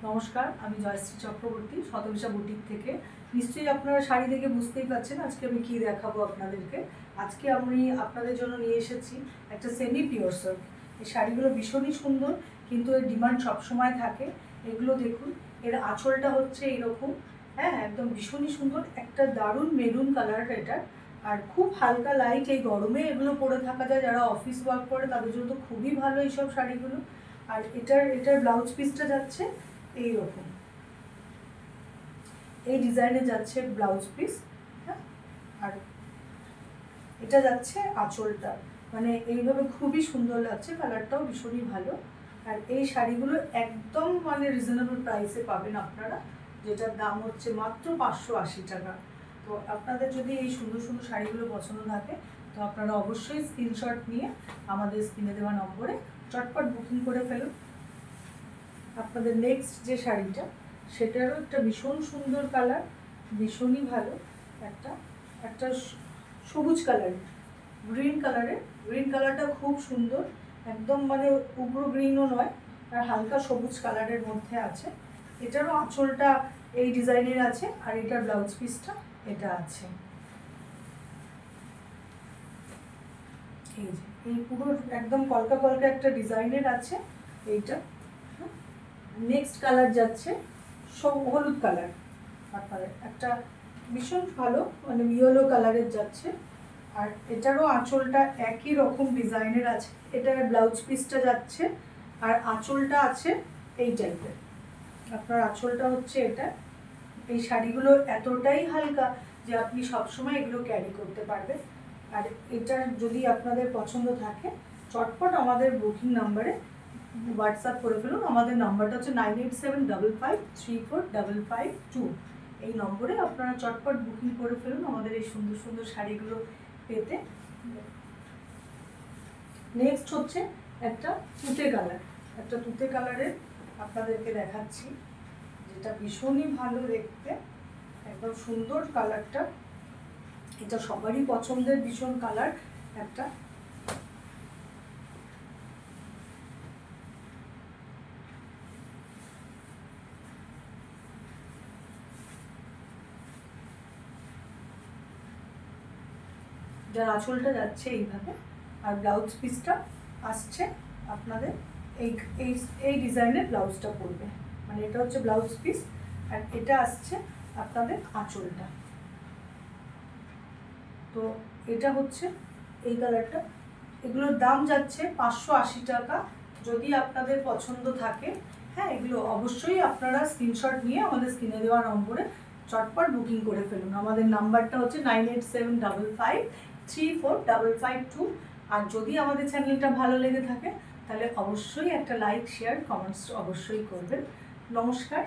নমস্কার, আমি জয়শ্রী চক্রবর্তী শতবিশা বুটিক থেকে। নিশ্চয়ই আপনারা শাড়ি দেখে বুঝতেই পারছেন আজকে আমি কি দেখাবো আপনাদেরকে। আজকে আমি আপনাদের জন্য নিয়ে এসেছি একটা সেমি পিওর সিল্ক। এই শাড়িগুলো ভীষণই সুন্দর, কিন্তু এর ডিমান্ড সবসময় থাকে। এগুলো দেখুন, এর আঁচলটা হচ্ছে এরকম, হ্যাঁ, একদম ভীষণই সুন্দর, একটা দারুণ মেরুন কালার এটা। আর খুব হালকা লাইট, এই গরমে এগুলো পরে থাকা যায়, যারা অফিস ওয়ার্ক করে তাদের জন্য তো খুবই ভালো এইসব শাড়িগুলো। আর এটার ব্লাউজ পিসটা যাচ্ছে এইরকম, এই ডিজাইনে যাচ্ছে ব্লাউজ পিস, হ্যাঁ। আর এটা যাচ্ছে আঁচলটা, মানে এইভাবে খুবই সুন্দর লাগছে, কালারটাও ভীষণই ভালো। আর এই শাড়িগুলো একদম মানে রিজনেবল প্রাইসে পাবেন আপনারা, যেটার দাম হচ্ছে মাত্র 580 টাকা। তো আপনাদের যদি এই সুন্দর সুন্দর শাড়িগুলো পছন্দ থাকে তো আপনারা অবশ্যই স্ক্রিনশট নিয়ে আমাদের স্ক্রিনে দেওয়া নম্বরে চটপট বুকিং করে ফেলুন। আপনাদের নেক্সট যে শাড়িটা, সেটারও একটা ভীষণ সুন্দর কালার, ভীষণই ভালো, একটা একটা সবুজ কালারের, গ্রিন কালারটা খুব সুন্দর, একদম মানে উগ্র গ্রিনও নয়, আর হালকা সবুজ কালারের মধ্যে আছে। এটারও আঁচলটা এই ডিজাইনের আছে, আর এটার ব্লাউজ পিসটা এটা আছে। এই যে এই পুরো একদম কলকা কলকা একটা ডিজাইনের আছে এইটা। নেক্সট কালার যাচ্ছে হলুদ কালার, আপনাদের একটা ভীষণ ভালো মানে ইয়েলো কালারের যাচ্ছে। আর এটারও আঁচলটা একই রকম ডিজাইনের আছে, এটার ব্লাউজ পিসটা যাচ্ছে, আর আঁচলটা আছে এই টাইপের। আপনার আঁচলটা হচ্ছে এটা। এই শাড়িগুলো এতটাই হালকা যে আপনি সবসময় এগুলো ক্যারি করতে পারবেন। আর এটা যদি আপনাদের পছন্দ থাকে চটপট আমাদের বুকিং নাম্বারে হোয়াটসঅ্যাপ করে ফেলুন। আমাদের নাম্বারটা হচ্ছে 9875534552। এই নম্বরে আপনারা চটপট বুকিং করে ফেলুন আমাদের এই সুন্দর সুন্দর শাড়িগুলো পেতে। নেক্সট হচ্ছে একটা তুতে কালারের আপনাদেরকে দেখাচ্ছি, যেটা ভীষণই ভালো দেখতে, একদম সুন্দর কালারটা। এটা সবারই পছন্দের ভীষণ কালার একটা। যার আঁচলটা যাচ্ছে এইভাবে, আর ব্লাউজ পিসটা আসছে আপনাদের এই এই এই ডিজাইনের ব্লাউজটা পরবে, মানে এটা হচ্ছে ব্লাউজ পিস, আর এটা আসছে আপনাদের আঁচলটা। তো এটা হচ্ছে এই কালারটা। এগুলোর দাম যাচ্ছে 580 টাকা। যদি আপনাদের পছন্দ থাকে, হ্যাঁ, এগুলো অবশ্যই আপনারা স্ক্রিনশট নিয়ে আমাদের স্ক্রিনে দেওয়া নম্বরে চটপট বুকিং করে ফেলুন। আমাদের নাম্বারটা হচ্ছে 9875534552। আর যদি আমাদের চ্যানেলটা ভালো লেগে থাকে তাহলে অবশ্যই একটা লাইক, শেয়ার, কমেন্টস অবশ্যই করবেন। নমস্কার।